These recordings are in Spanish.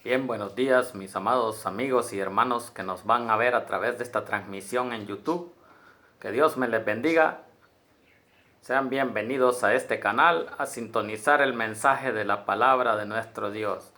Bien, buenos días mis amados amigos y hermanos que nos van a ver a través de esta transmisión en YouTube. Que Dios me les bendiga. Sean bienvenidos a este canal a sintonizar el mensaje de la palabra de nuestro Dios.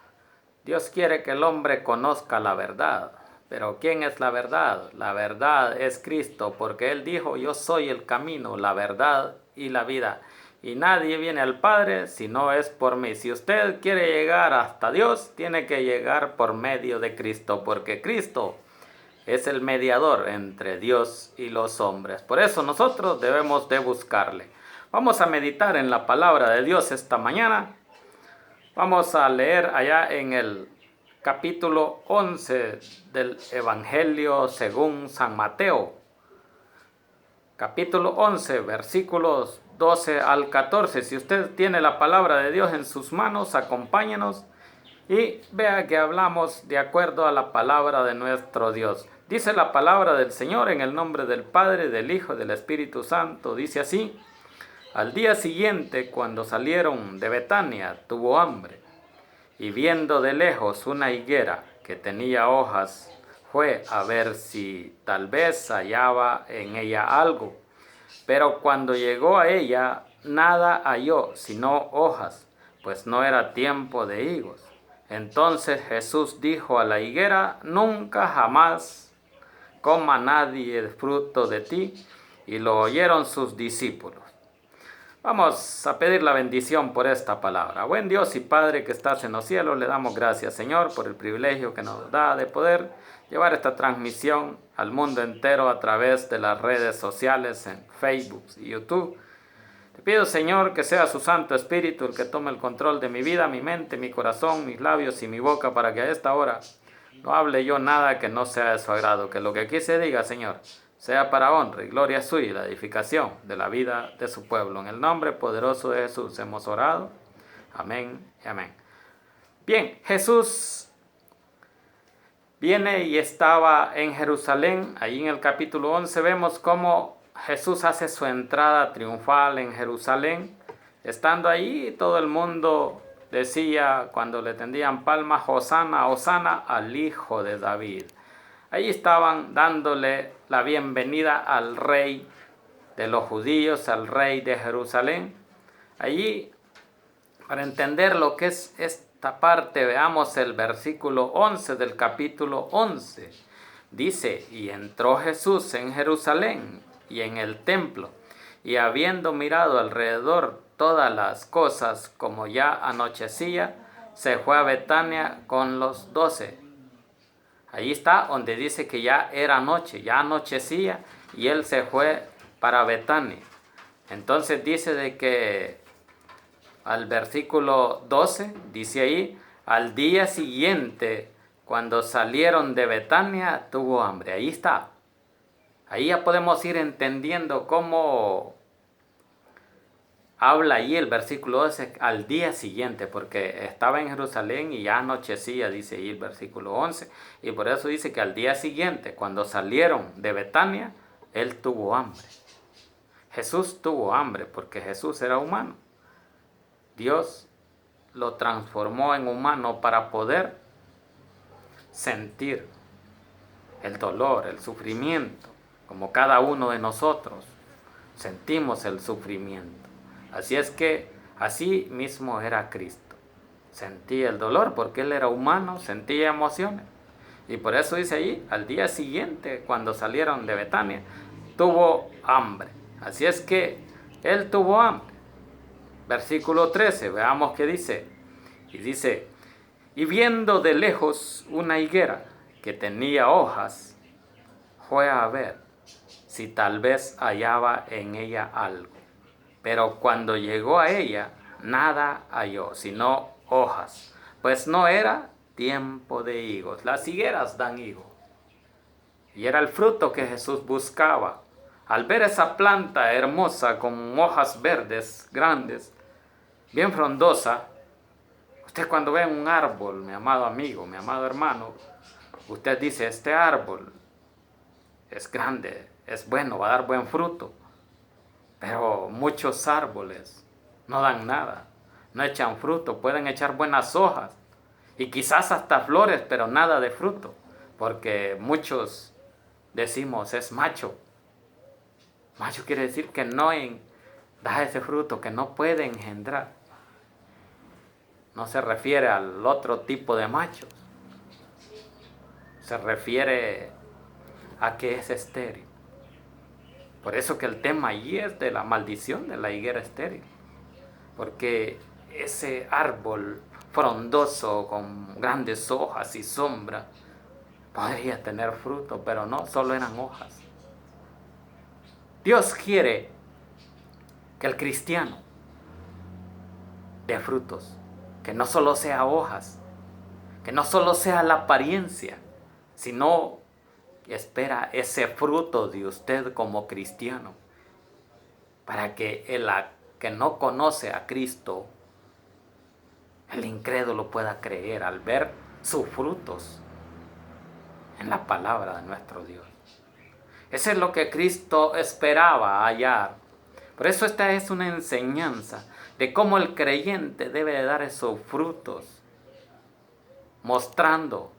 Dios quiere que el hombre conozca la verdad. Pero ¿quién es la verdad? La verdad es Cristo, porque Él dijo: yo soy el camino, la verdad y la vida. Y nadie viene al Padre si no es por mí. Si usted quiere llegar hasta Dios, tiene que llegar por medio de Cristo, porque Cristo es el mediador entre Dios y los hombres. Por eso nosotros debemos de buscarle. Vamos a meditar en la palabra de Dios esta mañana. Vamos a leer allá en el capítulo 11 del Evangelio según San Mateo. Capítulo 11, versículos 12 al 14. Si usted tiene la palabra de Dios en sus manos, acompáñenos y vea que hablamos de acuerdo a la palabra de nuestro Dios. Dice la palabra del Señor en el nombre del Padre, del Hijo y del Espíritu Santo. Dice así: al día siguiente, cuando salieron de Betania, tuvo hambre, y viendo de lejos una higuera que tenía hojas, fue a ver si tal vez hallaba en ella algo. Pero cuando llegó a ella, nada halló sino hojas, pues no era tiempo de higos. Entonces Jesús dijo a la higuera: nunca jamás coma nadie el fruto de ti. Y lo oyeron sus discípulos. Vamos a pedir la bendición por esta palabra. Buen Dios y Padre que estás en los cielos, le damos gracias, Señor, por el privilegio que nos da de poder llevar esta transmisión al mundo entero a través de las redes sociales en Facebook y YouTube. Te pido, Señor, que sea su Santo Espíritu el que tome el control de mi vida, mi mente, mi corazón, mis labios y mi boca, para que a esta hora no hable yo nada que no sea de su agrado. Que lo que aquí se diga, Señor, sea para honra y gloria suya y la edificación de la vida de su pueblo. En el nombre poderoso de Jesús hemos orado. Amén y amén. Bien, Jesús viene y estaba en Jerusalén. Ahí en el capítulo 11 vemos cómo Jesús hace su entrada triunfal en Jerusalén. Estando ahí, todo el mundo decía, cuando le tendían palmas: Hosana, Hosana al Hijo de David. Ahí estaban dándole la bienvenida al rey de los judíos, al rey de Jerusalén. Allí, para entender lo que es esta parte, veamos el versículo 11 del capítulo 11. Dice: y entró Jesús en Jerusalén y en el templo, y habiendo mirado alrededor todas las cosas, como ya anochecía, se fue a Betania con los 12. Ahí está donde dice que ya era noche, ya anochecía, y él se fue para Betania. Entonces dice de que al versículo 12, dice ahí: al día siguiente, cuando salieron de Betania, tuvo hambre. Ahí está. Ahí ya podemos ir entendiendo cómo habla ahí el versículo 12, al día siguiente, porque estaba en Jerusalén y ya anochecía, dice ahí el versículo 11, y por eso dice que al día siguiente, cuando salieron de Betania, él tuvo hambre. Jesús tuvo hambre porque Jesús era humano. Dios lo transformó en humano para poder sentir el dolor, el sufrimiento, como cada uno de nosotros sentimos el sufrimiento. Así es que así mismo era Cristo. Sentía el dolor porque Él era humano, sentía emociones. Y por eso dice ahí, al día siguiente, cuando salieron de Betania, tuvo hambre. Así es que Él tuvo hambre. Versículo 13, veamos qué dice. Y dice: y viendo de lejos una higuera que tenía hojas, fue a ver si tal vez hallaba en ella algo. Pero cuando llegó a ella, nada halló, sino hojas, pues no era tiempo de higos. Las higueras dan higo, y era el fruto que Jesús buscaba. Al ver esa planta hermosa con hojas verdes, grandes, bien frondosa, usted cuando ve un árbol, mi amado amigo, mi amado hermano, usted dice: este árbol es grande, es bueno, va a dar buen fruto. Pero muchos árboles no dan nada, no echan fruto, pueden echar buenas hojas Y quizás hasta flores, pero nada de fruto. Porque muchos decimos es macho. Macho quiere decir que no da ese fruto, que no puede engendrar. No se refiere al otro tipo de machos. Se refiere a que es estéril. Por eso que el tema allí es de la maldición de la higuera estéril. Porque ese árbol frondoso con grandes hojas y sombra podría tener fruto, pero no, solo eran hojas. Dios quiere que el cristiano dé frutos, que no solo sea hojas, que no solo sea la apariencia, sino que espera ese fruto de usted como cristiano, para que el que no conoce a Cristo, el incrédulo pueda creer al ver sus frutos en la palabra de nuestro Dios. Eso es lo que Cristo esperaba hallar. Por eso esta es una enseñanza de cómo el creyente debe de dar esos frutos, mostrando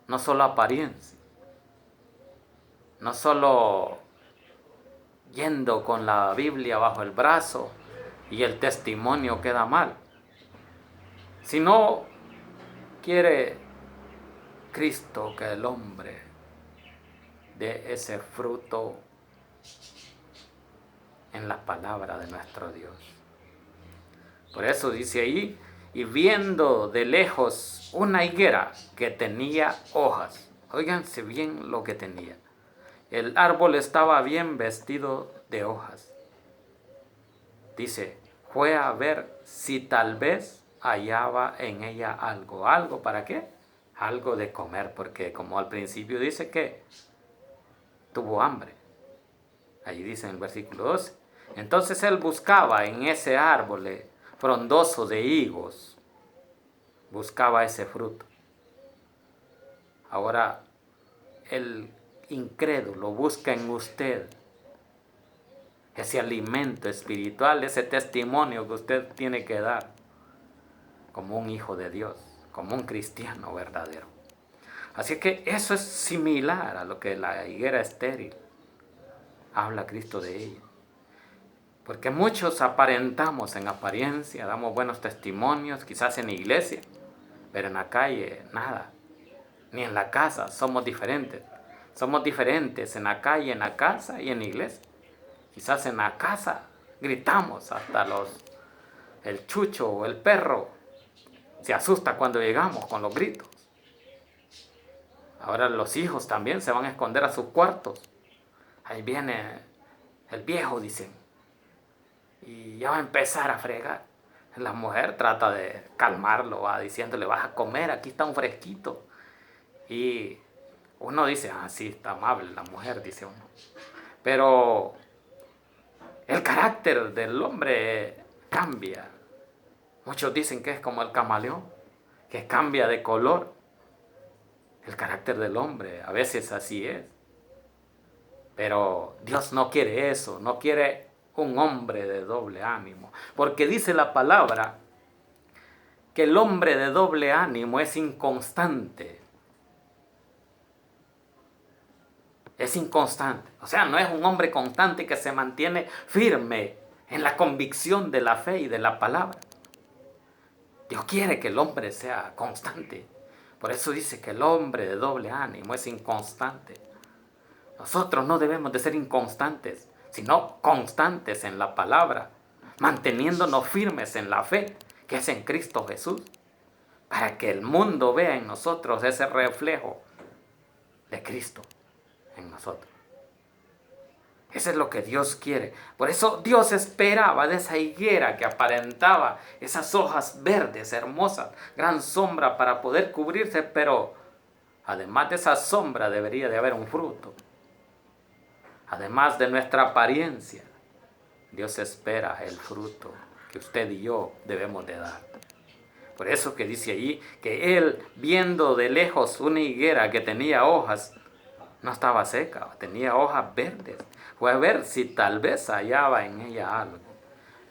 no solo apariencia, no solo yendo con la Biblia bajo el brazo y el testimonio queda mal, sino quiere Cristo que el hombre dé ese fruto en la palabra de nuestro Dios. Por eso dice ahí, y viendo de lejos una higuera que tenía hojas. Óiganse bien lo que tenía. El árbol estaba bien vestido de hojas. Dice, fue a ver si tal vez hallaba en ella algo. ¿Algo para qué? Algo de comer, porque como al principio dice que tuvo hambre. Allí dice en el versículo 12. Entonces él buscaba en ese árbol frondoso de higos, buscaba ese fruto. Ahora el incrédulo busca en usted ese alimento espiritual, ese testimonio que usted tiene que dar como un hijo de Dios, como un cristiano verdadero. Así que eso es similar a lo que la higuera estéril habla Cristo de ella. Porque muchos aparentamos en apariencia, damos buenos testimonios, quizás en la iglesia, pero en la calle nada, ni en la casa, somos diferentes. Somos diferentes en la calle, en la casa y en la iglesia. Quizás en la casa gritamos, hasta el chucho o el perro se asusta cuando llegamos con los gritos. Ahora los hijos también se van a esconder a sus cuartos. Ahí viene el viejo, dicen, y ya va a empezar a fregar. La mujer trata de calmarlo, va diciéndole, vas a comer, aquí está un fresquito. Y uno dice, sí, está amable la mujer, dice uno. Pero el carácter del hombre cambia. Muchos dicen que es como el camaleón, que cambia de color. El carácter del hombre a veces así es. Pero Dios no quiere eso, no quiere un hombre de doble ánimo. Porque dice la palabra que el hombre de doble ánimo es inconstante. Es inconstante. O sea, no es un hombre constante que se mantiene firme en la convicción de la fe y de la palabra. Dios quiere que el hombre sea constante. Por eso dice que el hombre de doble ánimo es inconstante. Nosotros no debemos de ser inconstantes, sino constantes en la palabra, manteniéndonos firmes en la fe, que es en Cristo Jesús, para que el mundo vea en nosotros ese reflejo de Cristo en nosotros. Eso es lo que Dios quiere. Por eso Dios esperaba de esa higuera que aparentaba esas hojas verdes, hermosas, gran sombra para poder cubrirse, pero además de esa sombra debería de haber un fruto. Además de nuestra apariencia, Dios espera el fruto que usted y yo debemos de dar. Por eso que dice allí que él, viendo de lejos una higuera que tenía hojas, no estaba seca, tenía hojas verdes. Fue a ver si tal vez hallaba en ella algo.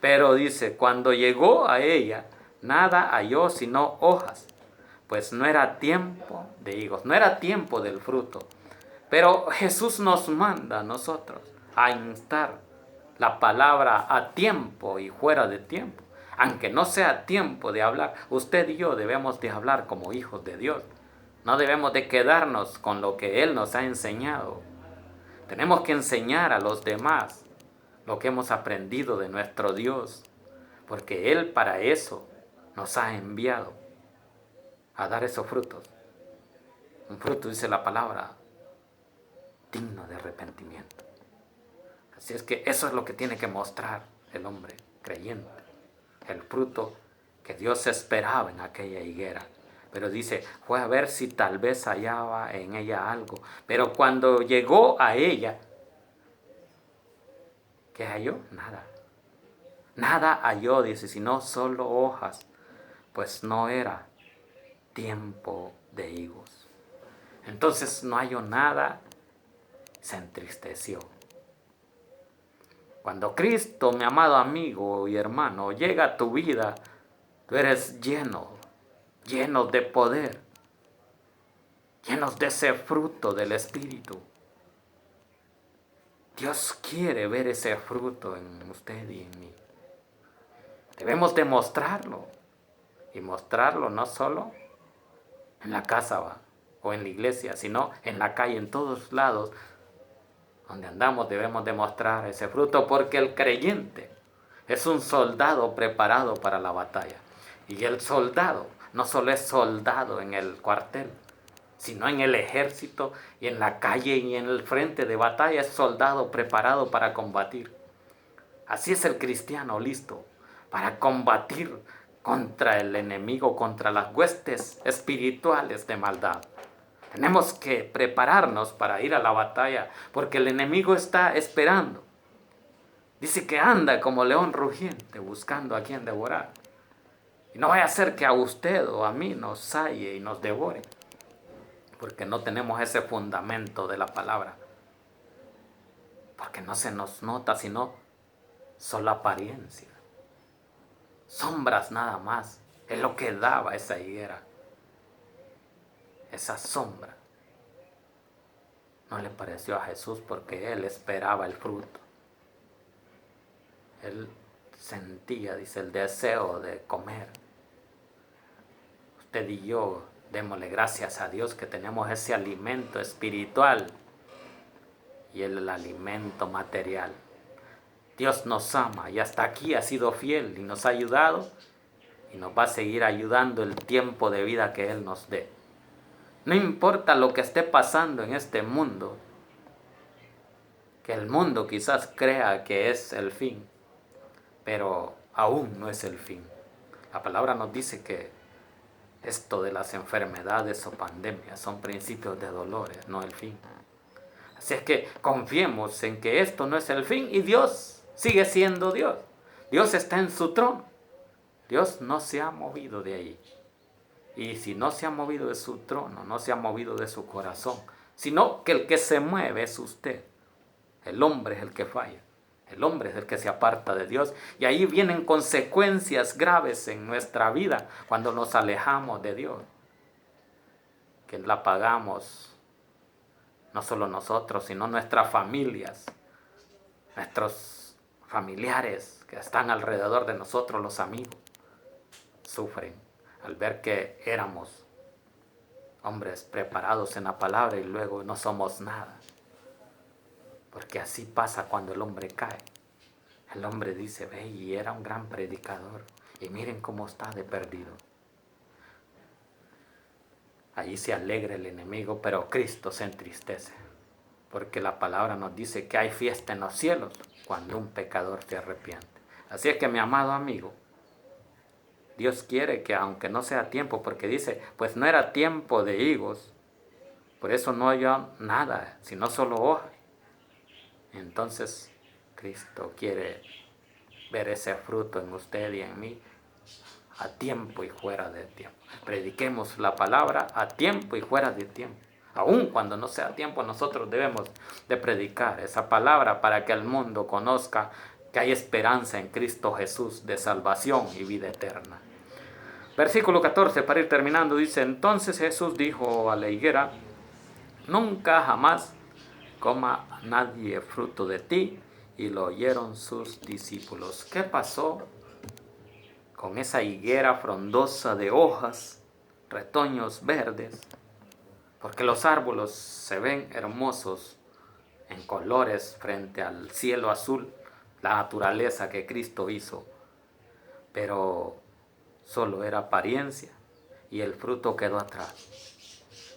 Pero dice, cuando llegó a ella, nada halló sino hojas, pues no era tiempo de higos, no era tiempo del fruto. Pero Jesús nos manda a nosotros a instar la palabra a tiempo y fuera de tiempo. Aunque no sea tiempo de hablar, usted y yo debemos de hablar como hijos de Dios. No debemos de quedarnos con lo que Él nos ha enseñado. Tenemos que enseñar a los demás lo que hemos aprendido de nuestro Dios, porque Él para eso nos ha enviado a dar esos frutos. Un fruto, dice la palabra, digno de arrepentimiento. Así es que eso es lo que tiene que mostrar el hombre creyente, el fruto que Dios esperaba en aquella higuera. Pero dice, fue a ver si tal vez hallaba en ella algo. Pero cuando llegó a ella, ¿qué halló? Nada. Nada halló, dice, sino solo hojas, pues no era tiempo de higos. Entonces no halló nada, se entristeció. Cuando Cristo, mi amado amigo y hermano, llega a tu vida, tú eres lleno de poder, llenos de ese fruto del Espíritu. Dios quiere ver ese fruto en usted y en mí. Debemos demostrarlo, y mostrarlo no solo en la casa o en la iglesia, sino en la calle, en todos lados donde andamos debemos demostrar ese fruto, porque el creyente es un soldado preparado para la batalla. Y el soldado no solo es soldado en el cuartel, sino en el ejército y en la calle y en el frente de batalla, es soldado preparado para combatir. Así es el cristiano listo para combatir contra el enemigo, contra las huestes espirituales de maldad. Tenemos que prepararnos para ir a la batalla, porque el enemigo está esperando. Dice que anda como león rugiente buscando a quien devorar. Y no vaya a ser que a usted o a mí nos salle y nos devore, porque no tenemos ese fundamento de la palabra. Porque no se nos nota sino solo apariencia. Sombras nada más. Es lo que daba esa higuera. Esa sombra no le pareció a Jesús, porque Él esperaba el fruto. Él sentía, dice, el deseo de comer. Usted y yo, démosle gracias a Dios que tenemos ese alimento espiritual y el alimento material. Dios nos ama y hasta aquí ha sido fiel y nos ha ayudado y nos va a seguir ayudando el tiempo de vida que Él nos dé. No importa lo que esté pasando en este mundo, que el mundo quizás crea que es el fin, pero aún no es el fin. La palabra nos dice que esto de las enfermedades o pandemias son principios de dolores, no el fin. Así es que confiemos en que esto no es el fin y Dios sigue siendo Dios. Dios está en su trono. Dios no se ha movido de allí. Y si no se ha movido de su trono, no se ha movido de su corazón, sino que el que se mueve es usted. El hombre es el que falla. El hombre es el que se aparta de Dios. Y ahí vienen consecuencias graves en nuestra vida cuando nos alejamos de Dios. Que la pagamos no solo nosotros, sino nuestras familias, nuestros familiares que están alrededor de nosotros, los amigos, sufren al ver que éramos hombres preparados en la palabra y luego no somos nada. Porque así pasa cuando el hombre cae. El hombre dice, ve, y era un gran predicador, y miren cómo está de perdido. Allí se alegra el enemigo, pero Cristo se entristece. Porque la palabra nos dice que hay fiesta en los cielos cuando un pecador se arrepiente. Así es que, mi amado amigo, Dios quiere que, aunque no sea tiempo, porque dice, pues no era tiempo de higos, por eso no hay nada, sino solo hojas. Entonces, Cristo quiere ver ese fruto en usted y en mí a tiempo y fuera de tiempo. Prediquemos la palabra a tiempo y fuera de tiempo. Aun cuando no sea tiempo, nosotros debemos de predicar esa palabra para que el mundo conozca que hay esperanza en Cristo Jesús de salvación y vida eterna. Versículo 14, para ir terminando, dice: entonces Jesús dijo a la higuera: nunca jamás coma nadie fruto de ti. Y lo oyeron sus discípulos. ¿Qué pasó con esa higuera frondosa de hojas, retoños verdes? Porque los árboles se ven hermosos en colores frente al cielo azul, la naturaleza que Cristo hizo, pero solo era apariencia y el fruto quedó atrás.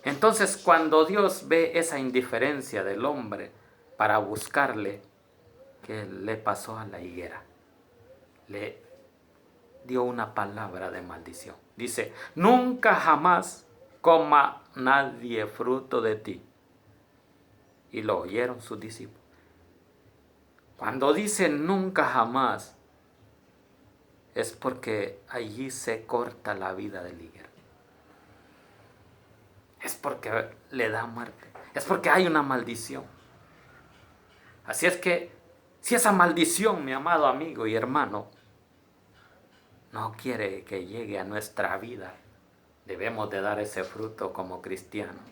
Entonces, cuando Dios ve esa indiferencia del hombre para buscarle, ¿qué le pasó a la higuera? Le dio una palabra de maldición. Dice: nunca jamás coma nadie fruto de ti. Y lo oyeron sus discípulos. Cuando dice nunca jamás, es porque allí se corta la vida del higuero. Es porque le da muerte. Es porque hay una maldición. Así es que, si esa maldición, mi amado amigo y hermano, no quiere que llegue a nuestra vida, debemos de dar ese fruto como cristianos.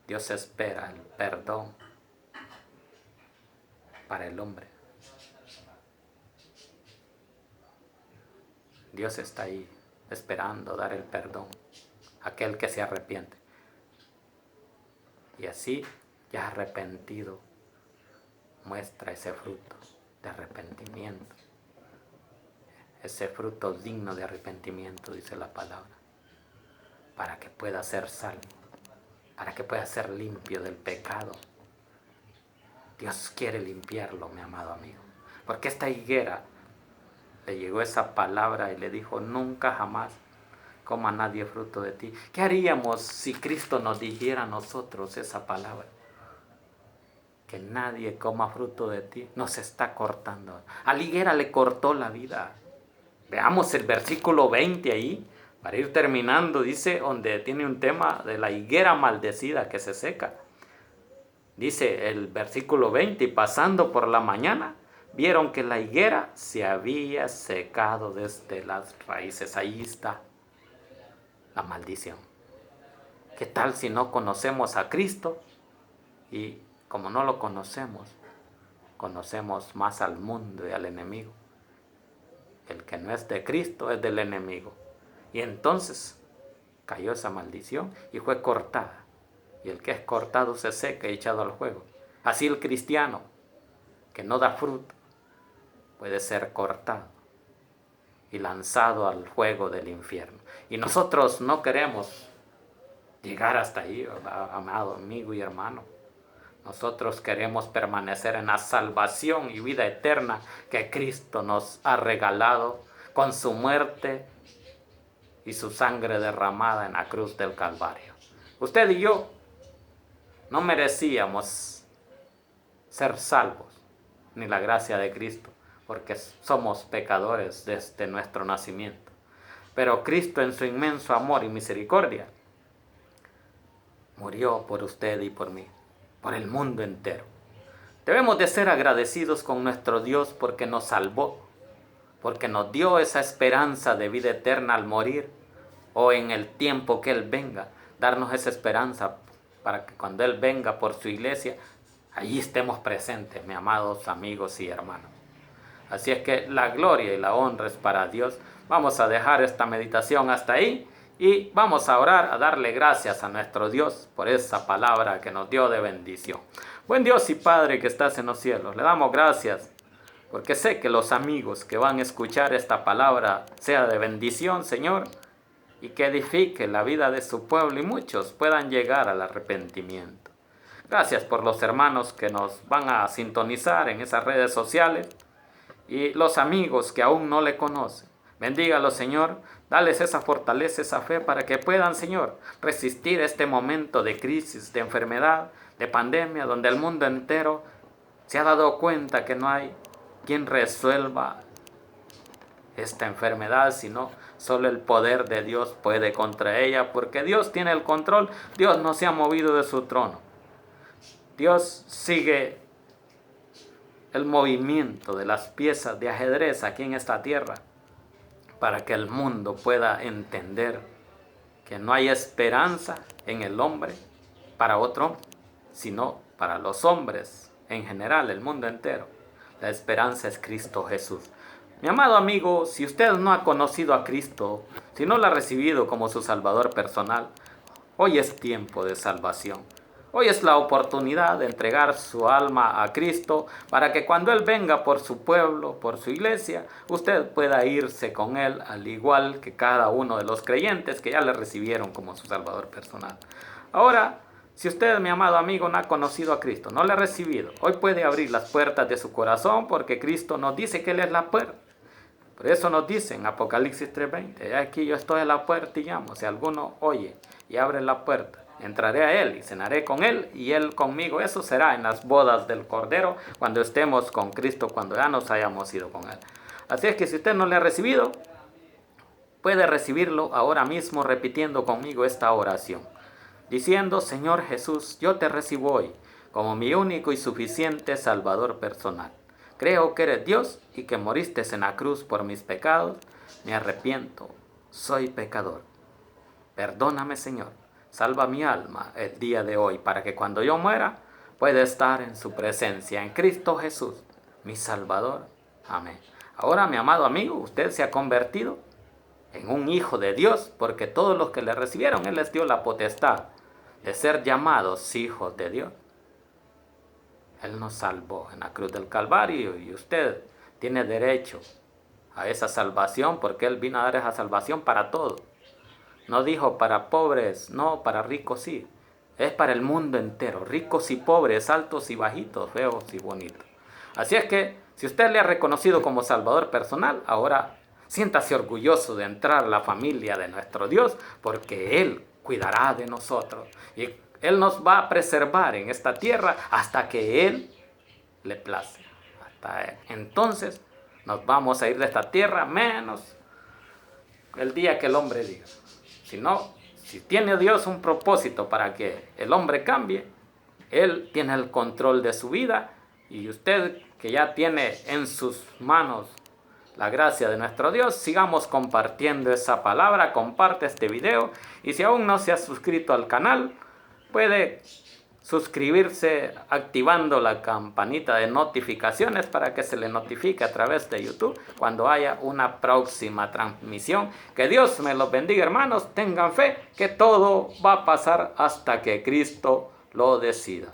Dios espera el perdón para el hombre. Dios está ahí esperando dar el perdón a aquel que se arrepiente. Y así, ya arrepentido, muestra ese fruto de arrepentimiento. Ese fruto digno de arrepentimiento, dice la palabra, para que pueda ser salvo, para que pueda ser limpio del pecado. Dios quiere limpiarlo, mi amado amigo, porque esta higuera le llegó esa palabra y le dijo: nunca jamás coma nadie fruto de ti. ¿Qué haríamos si Cristo nos dijera a nosotros esa palabra? Que nadie coma fruto de ti. Nos está cortando. A la higuera le cortó la vida. Veamos el versículo 20 ahí, para ir terminando. Dice, donde tiene un tema de la higuera maldecida que se seca. Dice el versículo 20: y pasando por la mañana, vieron que la higuera se había secado desde las raíces. Ahí está la maldición. ¿Qué tal si no conocemos a Cristo? Y como no lo conocemos, conocemos más al mundo y al enemigo. El que no es de Cristo es del enemigo. Y entonces cayó esa maldición y fue cortada. Y el que es cortado se seca y echado al fuego. Así el cristiano que no da fruto puede ser cortado y lanzado al fuego del infierno. Y nosotros no queremos llegar hasta ahí, amado amigo y hermano. Nosotros queremos permanecer en la salvación y vida eterna que Cristo nos ha regalado con su muerte y su sangre derramada en la cruz del Calvario. Usted y yo no merecíamos ser salvos, ni la gracia de Cristo, porque somos pecadores desde nuestro nacimiento. Pero Cristo, en su inmenso amor y misericordia, murió por usted y por mí, por el mundo entero. Debemos de ser agradecidos con nuestro Dios porque nos salvó, porque nos dio esa esperanza de vida eterna al morir, o en el tiempo que Él venga, darnos esa esperanza para que cuando Él venga por su iglesia, allí estemos presentes, mis amados amigos y hermanos. Así es que la gloria y la honra es para Dios. Vamos a dejar esta meditación hasta ahí y vamos a orar, a darle gracias a nuestro Dios por esa palabra que nos dio de bendición. Buen Dios y Padre que estás en los cielos, le damos gracias porque sé que los amigos que van a escuchar esta palabra sea de bendición, Señor, y que edifique la vida de su pueblo y muchos puedan llegar al arrepentimiento. Gracias por los hermanos que nos van a sintonizar en esas redes sociales y los amigos que aún no le conocen. Bendígalos, Señor, dales esa fortaleza, esa fe para que puedan, Señor, resistir este momento de crisis, de enfermedad, de pandemia, donde el mundo entero se ha dado cuenta que no hay quien resuelva esta enfermedad, sino solo el poder de Dios puede contra ella, porque Dios tiene el control. Dios no se ha movido de su trono. Dios sigue el movimiento de las piezas de ajedrez aquí en esta tierra, para que el mundo pueda entender que no hay esperanza en el hombre para otro, sino para los hombres en general, el mundo entero. La esperanza es Cristo Jesús. Mi amado amigo, si usted no ha conocido a Cristo, si no lo ha recibido como su Salvador personal, hoy es tiempo de salvación. Hoy es la oportunidad de entregar su alma a Cristo para que cuando Él venga por su pueblo, por su iglesia, usted pueda irse con Él al igual que cada uno de los creyentes que ya le recibieron como su Salvador personal. Ahora, si usted, mi amado amigo, no ha conocido a Cristo, no le ha recibido, hoy puede abrir las puertas de su corazón porque Cristo nos dice que Él es la puerta. Por eso nos dice en Apocalipsis 3:20, aquí yo estoy a la puerta y llamo, si alguno oye y abre la puerta, entraré a Él y cenaré con Él y Él conmigo. Eso será en las bodas del Cordero, cuando estemos con Cristo, cuando ya nos hayamos ido con Él. Así es que si usted no le ha recibido, puede recibirlo ahora mismo repitiendo conmigo esta oración, diciendo: Señor Jesús, yo te recibo hoy como mi único y suficiente Salvador personal. Creo que eres Dios y que moriste en la cruz por mis pecados. Me arrepiento, soy pecador. Perdóname, Señor. Salva mi alma el día de hoy para que cuando yo muera pueda estar en su presencia, en Cristo Jesús, mi Salvador. Amén. Ahora, mi amado amigo, usted se ha convertido en un hijo de Dios, porque todos los que le recibieron, Él les dio la potestad de ser llamados hijos de Dios. Él nos salvó en la cruz del Calvario y usted tiene derecho a esa salvación porque Él vino a dar esa salvación para todos. No dijo para pobres, no, para ricos sí. Es para el mundo entero, ricos y pobres, altos y bajitos, feos y bonitos. Así es que, si usted le ha reconocido como Salvador personal, ahora siéntase orgulloso de entrar a la familia de nuestro Dios, porque Él cuidará de nosotros. Y Él nos va a preservar en esta tierra hasta que Él le place. Hasta entonces nos vamos a ir de esta tierra, menos el día que el hombre diga. Si tiene Dios un propósito para que el hombre cambie, Él tiene el control de su vida, y usted que ya tiene en sus manos la gracia de nuestro Dios, sigamos compartiendo esa palabra. Comparte este video y si aún no se ha suscrito al canal, puede suscribirse activando la campanita de notificaciones para que se le notifique a través de YouTube cuando haya una próxima transmisión. Que Dios me los bendiga, hermanos. Tengan fe que todo va a pasar hasta que Cristo lo decida.